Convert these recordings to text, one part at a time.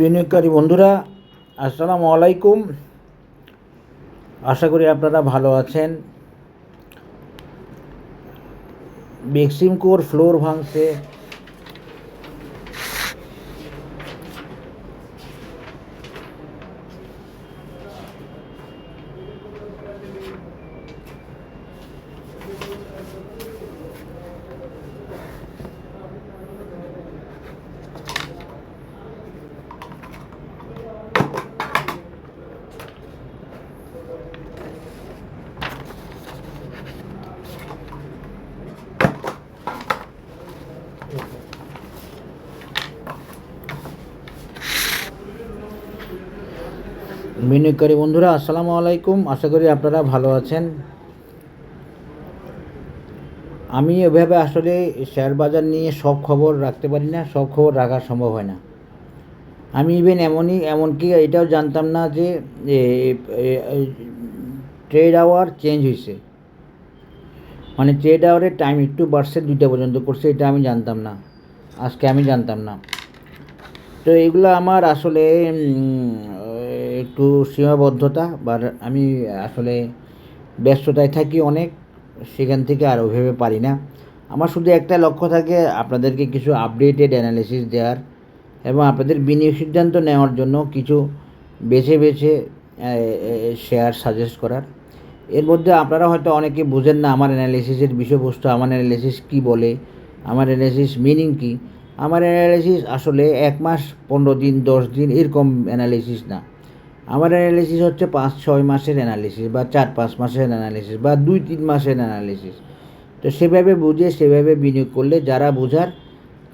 বিনিয়োগকারী বন্ধুরা, আসসালামু আলাইকুম। আশা করি আপনারা ভালো আছেন। বেক্সিমকোর ফ্লোর ভাঙছে। বিনিয়োগকারী বন্ধুরা, আসসালামু আলাইকুম। আশা করি আপনারা ভালো আছেন। আমি এভাবে আসলে শেয়ার বাজার নিয়ে সব খবর রাখতে পারি না, সব খবর রাখা সম্ভব হয় না। আমি এমনকি এটাও জানতাম না যে ট্রেড আওয়ার চেঞ্জ হয়েছে, মানে ট্রেড আওয়ারের টাইম একটু বাড়ছে, 2টা পর্যন্ত করছে, এটা আমি জানতাম না। আজকে আমি জানতাম না। তো এগুলো আমার আসলে একটু সীমাবদ্ধতা, বা আমি আসলে ব্যস্ততায় থাকি অনেক, সেখান থেকে আর ওইভাবে পারি না। আমার শুধু একটা লক্ষ্য থাকে, আপনাদেরকে কিছু আপডেটেড অ্যানালিসিস দেওয়ার এবং আপনাদের বিনিয়োগ সিদ্ধান্ত নেওয়ার জন্য কিছু বেছে বেছে শেয়ার সাজেস্ট করার। এর মধ্যে আপনারা হয়তো অনেকে বুঝেন না আমার অ্যানালিসিসের বিষয়বস্তু, আমার অ্যানালিসিস কী বলে, আমার অ্যানালিসিস মিনিং কী। আমার অ্যানালিসিস আসলে 1 মাস, 15 দিন, 10 দিন এরকম অ্যানালিসিস না। আমার অ্যানালিসিস হচ্ছে 5-6 মাসের অ্যানালিসিস, বা 4-5 মাসের অ্যানালিসিস, বা 2-3 মাসের অ্যানালিসিস। তো সেভাবে বুঝে সেভাবে বিনিয়োগ করলে যারা বোঝার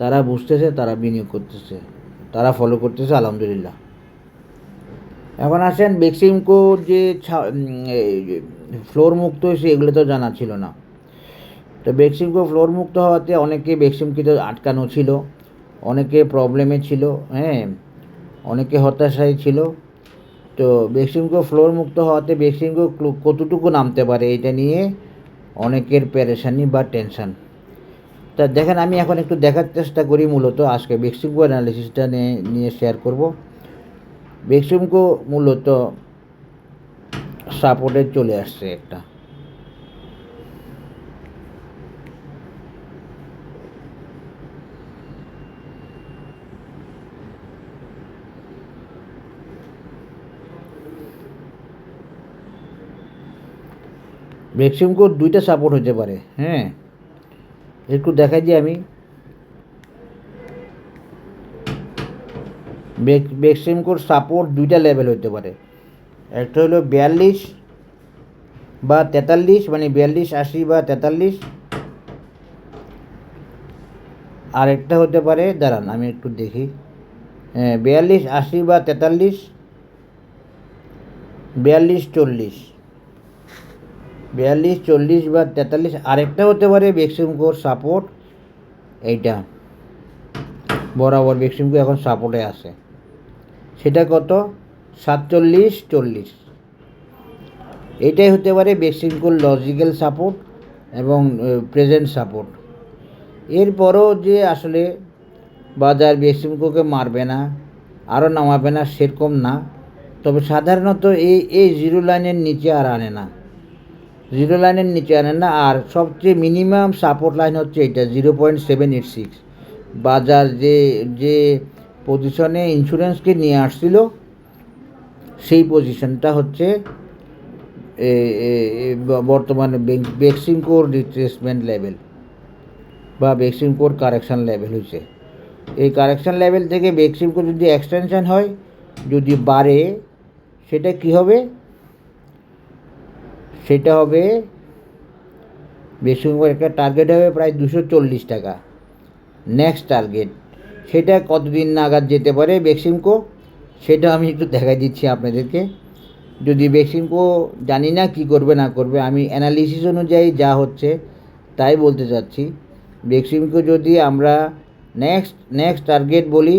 তারা বুঝতেছে, তারা বিনিয়োগ করতেছে, তারা ফলো করতেছে, আলহামদুলিল্লাহ। এখন আসেন, বেক্সিমকো যে ফ্লোর মুক্ত হয়েছে এগুলো তো জানা ছিল না। তো বেক্সিমকো ফ্লোর মুক্ত হওয়াতে অনেকে বেক্সিমকোতে আটকানো ছিল, অনেকে প্রবলেমে ছিল, অনেকে হতাশায় ছিল। তো বেক্সিমকো ফ্লোর মুক্ত হওয়াতে বেক্সিমকো কতটুকু নামতে পারে এটা নিয়ে অনেকের পেরেশানি বা টেনশান। তা দেখেন, আমি এখন একটু দেখার চেষ্টা করি। মূলত আজকে বেক্সিমকো অ্যানালিসিসটা নিয়ে শেয়ার করব। বেক্সিমকো মূলত সাপোর্টে চলে আসছে একটা। বেক্সিমকোর 2টা সাপোর্ট হতে পারে, একটু দেখাই যে আমি বেক্সিমকোর সাপোর্ট 2টা লেভেল হতে পারে। একটা হলো 42 বা 43, মানে 42-80 বা 43। আর একটা হতে পারে, দাঁড়ান আমি একটু দেখি, 42-80 বা 43, 42-40, 42-40 বা 43। আরেকটা হতে পারে বেক্সিমকোর সাপোর্ট এইটা, বরাবর বেক্সিমকো এখন সাপোর্টে আছে। সেটা কত? 47-40। এটাই হতে পারে বেক্সিমকোর লজিক্যাল সাপোর্ট এবং প্রেজেন্ট সাপোর্ট। এরপরও যে আসলে বাজার বেক্সিমকোকে মারবে না, আরও নামাবে না, সেরকম না। তবে সাধারণত এই জিরো লাইনের নিচে আর আনে না, জিরো লাইনের নিচে আনে না। আর সবচেয়ে মিনিমাম সাপোর্ট লাইন হচ্ছে এটা, 0.786। বাজার যে পজিশনে ইন্স্যুরেন্সকে নিয়ে আসছিল, সেই পজিশনটা হচ্ছে বর্তমানে বেক্সিমকোর রিট্রেসমেন্ট লেভেল বা বেক্সিমকোর কারেকশান লেভেল হয়েছে। এই কারেকশান লেভেল থেকে বেক্সিমকো যদি এক্সটেনশন হয়, যদি বাড়ে, সেটা কি হবে? সেটা হবে বেক্সিমকোর একটা টার্গেট হবে প্রায় 240 টাকা, নেক্সট টার্গেট। সেটা কতদিন নাগাদ যেতে পারে বেক্সিমকো, সেটা আমি একটু দেখাই দিচ্ছি আপনাদেরকে। যদি বেক্সিমকো, জানি না কী করবে না করবে, আমি অ্যানালিসিস অনুযায়ী যা হচ্ছে তাই বলতে চাচ্ছি। বেক্সিমকো যদি আমরা নেক্সট টার্গেট বলি,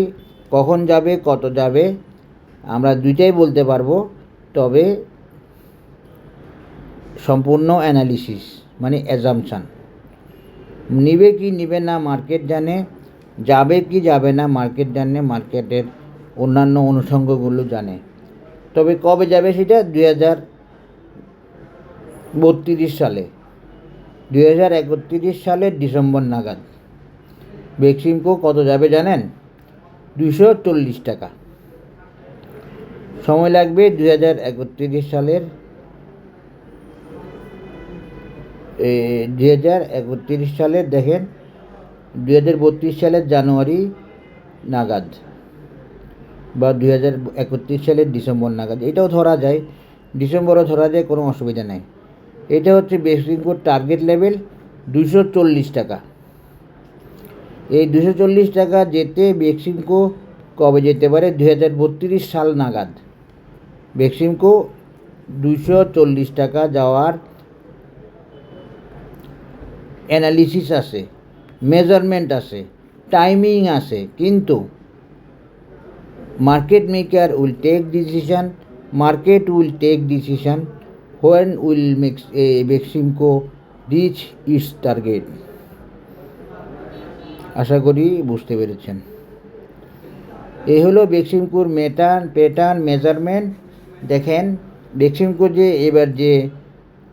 কখন যাবে, কত যাবে, আমরা দুইটাই বলতে পারবো। তবে সম্পূর্ণ অ্যানালিসিস, মানে অ্যাজাম্পশান। নিবে কি নিবে না মার্কেট জানে, যাবে কি যাবে না মার্কেট জানে, মার্কেটের অন্যান্য অনুষঙ্গগুলো জানে। তবে কবে যাবে সেটা 2032 সালে, 2031 সালের ডিসেম্বর নাগাদ। বেক্সিমকো কত যাবে জানেন? 240 টাকা। সময় লাগবে 2031 সালের 2031 সালের দেখেন 2032 সালের জানুয়ারি নাগাদ বা 2031 সালের ডিসেম্বর নাগাদ, এটাও ধরা যায়, ডিসেম্বরও ধরা যায়, কোনো অসুবিধা নেই। এটা হচ্ছে বেক্সিমকোর টার্গেট লেভেল 240 টাকা। এই 240 টাকা যেতে বেক্সিমকো কবে যেতে পারে? 2032 সাল নাগাদ বেক্সিমকো 240 টাকা যাওয়ার অ্যানালিসিস আছে, মেজারমেন্ট আছে, টাইমিং আছে, কিন্তু market maker will take decision, market will take decision when will Beximco reach its target. আশা করি বুঝতে পেরেছেন। এই হলো বেক্সিমকোর প্যাটার্ন মেজারমেন্ট। দেখেন বেক্সিমকো যে এবার যে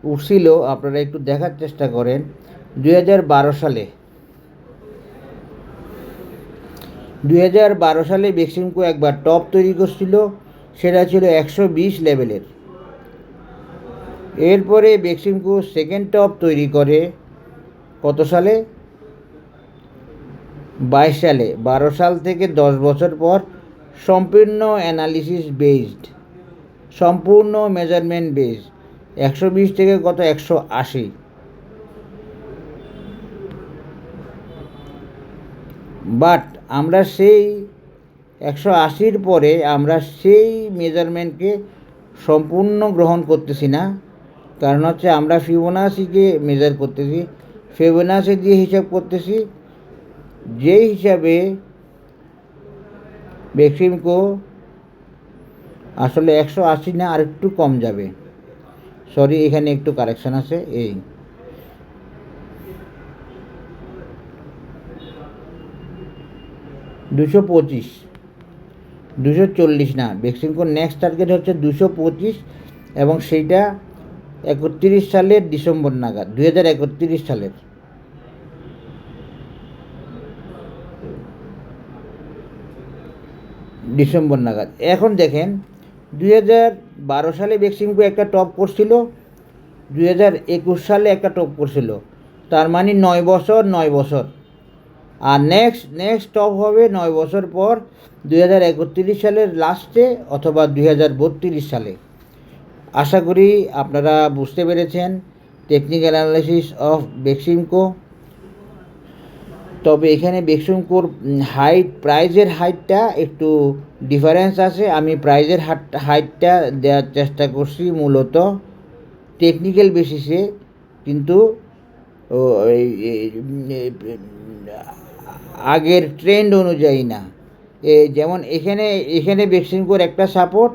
উঠছিল, আপনারা একটু দেখার চেষ্টা করেন। 2012 সালে বেক্সিমকো একবার টপ তৈরি করছিল, সেটা ছিল 120 লেভেলের। এরপরে বেক্সিমকো সেকেন্ড টপ তৈরি করে কত সালে? 22 সালে। 12 সাল থেকে 10 বছর পর সম্পূর্ণ অ্যানালিসিস বেসড, সম্পূর্ণ মেজারমেন্ট বেসড, 120 থেকে কত 180। বাট আমরা সেই 180-র পরে আমরা সেই মেজারমেন্টকে সম্পূর্ণ গ্রহণ করতেছি না, কারণ হচ্ছে আমরা ফিবোনাচিকে মেজার করতেছি, ফিবোনাচি দিয়ে হিসাব করতেছি, যেই হিসাবে বেক্সিমকো আসলে 180 না, আর একটু কম যাবে। সরি, এখানে একটু কারেকশান আছে, এই 225, 240 না। বেক্সিমকোর নেক্সট টার্গেট হচ্ছে 225, এবং সেইটা 31 সালের ডিসেম্বর নাগাদ, 2031 সালের। ডিসেম্বর নাগাদ। এখন দেখেন 2012 সালে বেক্সিমকো একটা টপ করছিল, 2021 সালে একটা টপ করছিল, তার মানে 9 বছর। আর নেক্সট টপ হবে 9 বছর পর, 2031 সালের লাস্টে অথবা 2032 সালে। আশা করি আপনারা বুঝতে পেরেছেন টেকনিক্যাল অ্যানালাইসিস অফ বেক্সিমকো। তবে এখানে বেক্সিমকোর প্রাইজের হাইটটা একটু ডিফারেন্স আছে। আমি প্রাইজের হাইটটা দেওয়ার চেষ্টা করছি মূলত টেকনিক্যাল বেসিসে, কিন্তু আগের ট্রেন্ড অনুযায়ী না। যেমন এখানে বেক্সিমকোর একটা সাপোর্ট,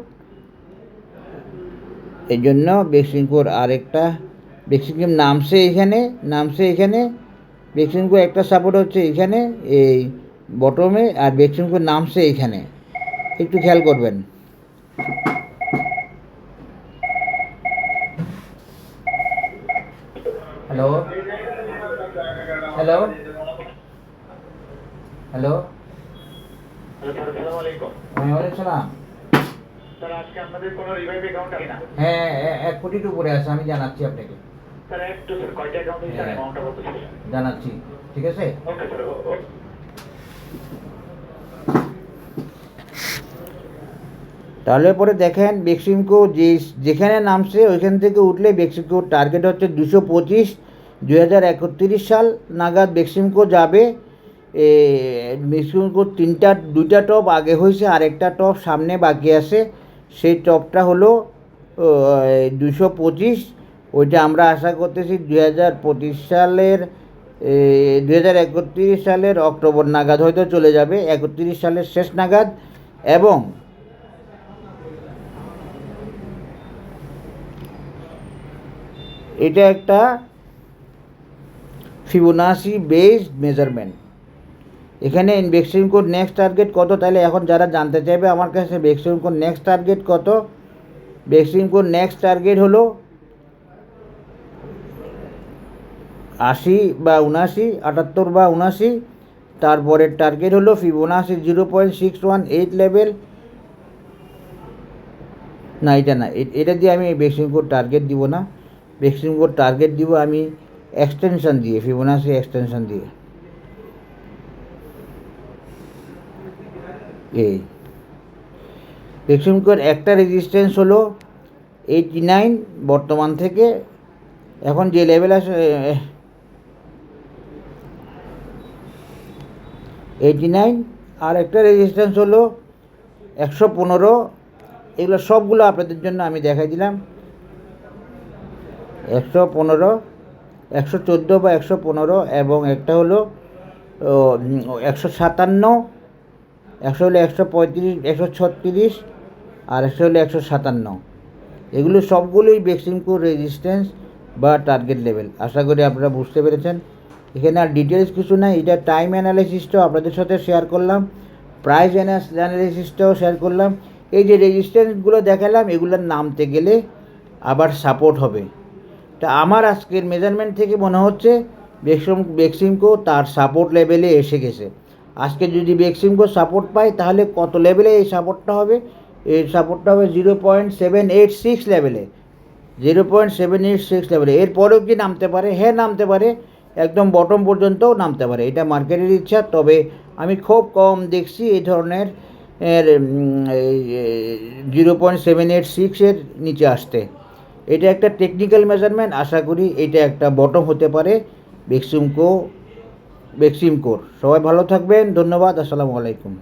এই জন্য বেক্সিমকোর আরেকটা, বেক্সিমকো নামছে এখানে, বেক্সিমকো একটা সাপোর্ট হচ্ছে এখানে এই বটমে, আর বেক্সিমকো নামছে এখানে, একটু খেয়াল করবেন। হ্যালো হ্যালো হ্যালো আসসালামু আলাইকুম। ওয়ালাইকুম সালাম। স্যার আজকে আপনাদের কোনো রিভাইভ অ্যাকাউন্ট আছে না? হ্যাঁ, 1 কোটির উপরে আছে, আমি জানাচ্ছি আপনাকে। স্যার একটু স্যার কয়টা অ্যাকাউন্ট আছে, স্যার অ্যামাউন্টটা কত ছিল? জানাচ্ছি, ঠিক আছে। Okay sir. তাহলে পরে দেখেন বেক্সিমকো যেখানে নামছে ওইখান থেকে উঠলে বেক্সিমকোর টার্গেট হচ্ছে 225, 2031 সাল নাগাদ বেক্সিমকো যাবে। বেক্সিমকোর 2টা টপ আগে হয়েছে, আরেকটা টপ সামনে বাকি আছে। সেই টপটা হলো 225, ওইটা আমরা আশা করতেছি 2025 সালের 2031 সালের অক্টোবর নাগাদ হয়তো চলে যাবে, 31 সালের শেষ নাগাদ। এবং এটা একটা ফিবোনাচি বেসড মেজারমেন্ট। এখানে বেক্সিমকোর নেক্সট টার্গেট কত, তাহলে এখন যারা জানতে চাইবে আমার কাছে বেক্সিমকোর নেক্সট টার্গেট কত, বেক্সিমকোর নেক্সট টার্গেট হলো 80 বা 79, 78 বা 79। তারপরের টার্গেট হলো ফিবোনাসি 0.618 লেভেল। না এটা না, এটা দিয়ে আমি বেক্সিমকোর টার্গেট দিব না, বেক্সিমকোর টার্গেট দিব আমি এক্সটেনশন দিয়ে, ফিবোনাসি এক্সটেনশন দিয়ে। এই বেক্সিমকোর একটা রেজিস্ট্যান্স হলো 89 বর্তমান থেকে, এখন যে লেভেল আছে 89, আর একটা রেজিস্ট্যান্স হলো 115। এগুলো সবগুলো আপনাদের জন্য আমি দেখাই দিলাম। 115, 114 বা 115, এবং একটা হলো 157, একটা হলো 135, 136, আর একটা হলো 157। এগুলো সবগুলোই বেক্সিমকোর রেজিস্ট্যান্স বা টার্গেট লেভেল। আশা করি আপনারা বুঝতে পেরেছেন। এখানে আর ডিটেলস কিছু নাই, এটা টাইম অ্যানালাইসিসটাও আপনাদের সাথে শেয়ার করলাম, প্রাইস অ্যানালাইসিসটাও শেয়ার করলাম। এই যে রেজিস্ট্যান্সগুলো দেখালাম, এগুলোর নামতে গেলে আবার সাপোর্ট হবে। তা আমার আজকের মেজারমেন্ট থেকে মনে হচ্ছে বেক্সিমকো তার সাপোর্ট লেভেলে এসে গেছে। আজকে যদি বেক্সিমকো সাপোর্ট পায় তাহলে কত লেভেলে এই সাপোর্টটা হবে? এই সাপোর্টটা হবে 0.786 লেভেলে, 0.786 লেভেলে। এরপরেও কি নামতে পারে? হ্যাঁ নামতে পারে, একদম বটম পর্যন্তও নামতে পারে, এটা মার্কেটের ইচ্ছা। তবে আমি খুব কম দেখছি এই ধরনের 0.786-এর নিচে আসতে। এটা একটা টেকনিক্যাল মেজারমেন্ট, আশা করি এটা একটা বটম হতে পারে বেক্সিমকোর। সবাই ভালো থাকবেন, ধন্যবাদ, আসসালামু আলাইকুম।